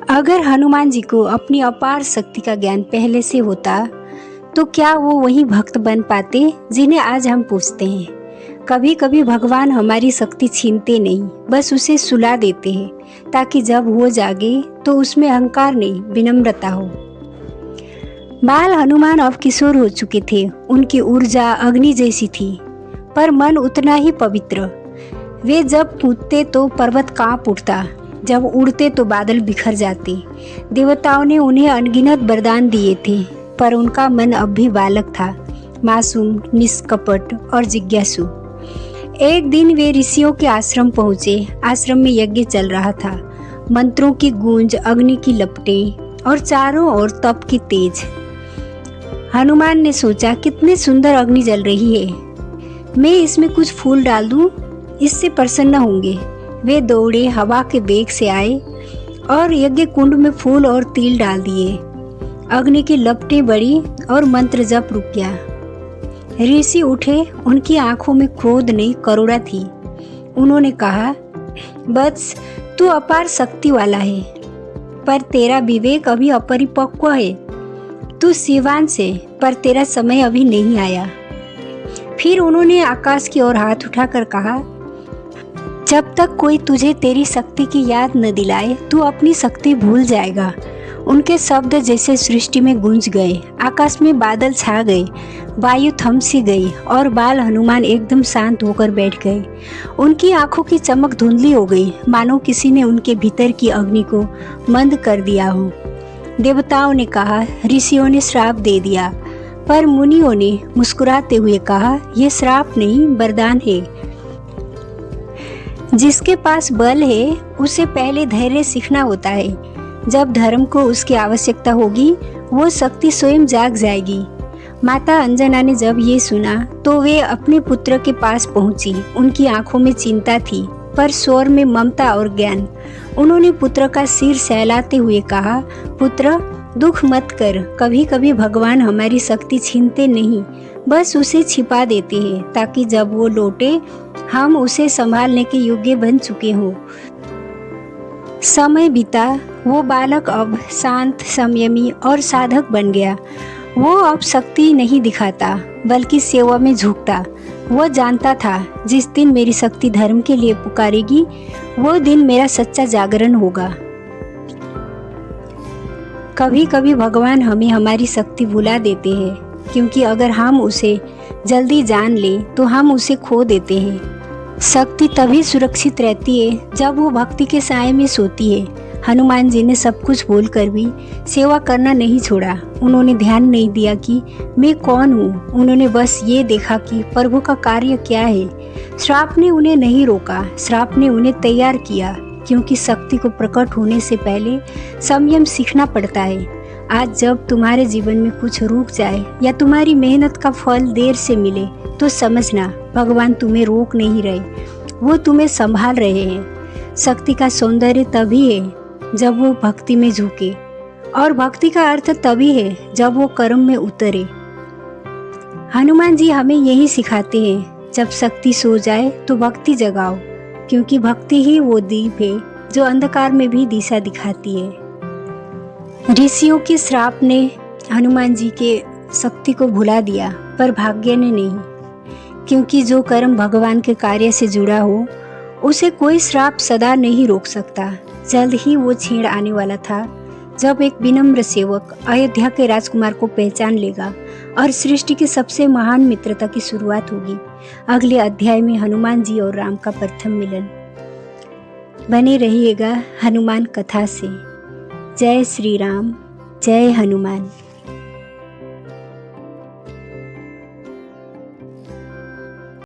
अगर हनुमान जी को अपनी अपार शक्ति का ज्ञान पहले से होता तो क्या वो वही भक्त बन पाते जिन्हें आज हम पूछते हैं। कभी कभी भगवान हमारी शक्ति छीनते नहीं, बस उसे सुला देते हैं ताकि जब वो जागे तो उसमें अहंकार नहीं, विनम्रता हो। बाल हनुमान अब किशोर हो चुके थे। उनकी ऊर्जा अग्नि जैसी थी, पर मन उतना ही पवित्र। वे जब कूदते तो पर्वत कांप उठता, जब उड़ते तो बादल बिखर जाते। देवताओं ने उन्हें अनगिनत वरदान दिए थे, पर उनका मन अब भी बालक था, मासूम, निष्कपट और जिज्ञासु। एक दिन वे ऋषियों के आश्रम पहुँचे। आश्रम में यज्ञ चल रहा था। मंत्रों की गूंज, अग्नि की लपटें और चारों ओर तप की तेज। हनुमान ने सोचा, कितनी सुंदर अग्नि जल रही है, मैं इसमें कुछ फूल डाल दूं, इससे प्रसन्न होंगे। वे दौड़े, हवा के वेग से आए और यज्ञ कुंड में फूल और तिल डाल दिए। अग्नि की लपटें बढ़ी और मंत्र जप रुक गया। ऋषि उठे, उनकी आंखों में क्रोध नहीं, करुणा थी। उन्होंने कहा, वत्स, तू अपार शक्ति वाला है, पर तेरा विवेक अभी अपरिपक्व है। तू शिवान से, पर तेरा समय अभी नहीं आया। फिर उन्होंने आकाश की ओर हाथ उठाकर कहा, जब तक कोई तुझे तेरी शक्ति की याद न दिलाए तू अपनी शक्ति भूल जाएगा। उनके शब्द जैसे सृष्टि में गूंज गए। आकाश में बादल छा गए, वायु थम सी गई और बाल हनुमान एकदम शांत होकर बैठ गए। उनकी आंखों की चमक धुंधली हो गई, मानो किसी ने उनके भीतर की अग्नि को मंद कर दिया हो। देवताओं ने कहा, ऋषियों ने श्राप दे दिया, पर मुनियों ने मुस्कुराते हुए कहा, यह श्राप नहीं, वरदान है। जिसके पास बल है उसे पहले धैर्य सीखना होता है। जब धर्म को उसकी आवश्यकता होगी वो शक्ति स्वयं जाग जाएगी। माता अंजना ने जब ये सुना तो वे अपने पुत्र के पास पहुंची। उनकी आंखों में चिंता थी, पर स्वर में ममता और ज्ञान। उन्होंने पुत्र का सिर सहलाते हुए कहा, पुत्र, दुख मत कर। कभी कभी भगवान हमारी शक्ति छीनते नहीं, बस उसे छिपा देते हैं ताकि जब वो लौटे हम उसे संभालने के योग्य बन चुके हों। समय बीता, वो बालक अब शांत, संयमी और साधक बन गया। वो अब शक्ति नहीं दिखाता, बल्कि सेवा में झुकता। वो जानता था, जिस दिन मेरी शक्ति धर्म के लिए पुकारेगी वो दिन मेरा सच्चा जागरण होगा। कभी कभी भगवान हमें हमारी शक्ति भुला देते हैं, क्योंकि अगर हम उसे जल्दी जान लें तो हम उसे खो देते हैं। शक्ति तभी सुरक्षित रहती है जब वो भक्ति के साए में सोती है। हनुमान जी ने सब कुछ बोलकर भी सेवा करना नहीं छोड़ा। उन्होंने ध्यान नहीं दिया कि मैं कौन हूँ। उन्होंने बस ये देखा कि प्रभु का कार्य क्या है। श्राप ने उन्हें नहीं रोका, श्राप ने उन्हें तैयार किया, क्योंकि शक्ति को प्रकट होने से पहले संयम सीखना पड़ता है। आज जब तुम्हारे जीवन में कुछ रुक जाए या तुम्हारी मेहनत का फल देर से मिले तो समझना, भगवान तुम्हें रोक नहीं रहे, वो तुम्हें संभाल रहे हैं। शक्ति का सौंदर्य तभी है जब वो भक्ति में झुके, और भक्ति का अर्थ तभी है जब वो कर्म में उतरे। हनुमान जी हमें यही सिखाते हैं, जब शक्ति सो जाए तो भक्ति जगाओ, क्योंकि भक्ति ही वो दीप है जो अंधकार में भी दिशा दिखाती है। ऋषियों के श्राप ने हनुमान जी के शक्ति को भुला दिया, पर भाग्य ने नहीं, क्योंकि जो कर्म भगवान के कार्य से जुड़ा हो उसे कोई श्राप सदा नहीं रोक सकता। जल्द ही वो क्षण आने वाला था जब एक विनम्र सेवक अयोध्या के राजकुमार को पहचान लेगा और सृष्टि की सबसे महान मित्रता की शुरुआत होगी। अगले अध्याय में हनुमान जी और राम का प्रथम मिलन। बने रहिएगा हनुमान कथा से। जय श्री राम, जय हनुमान।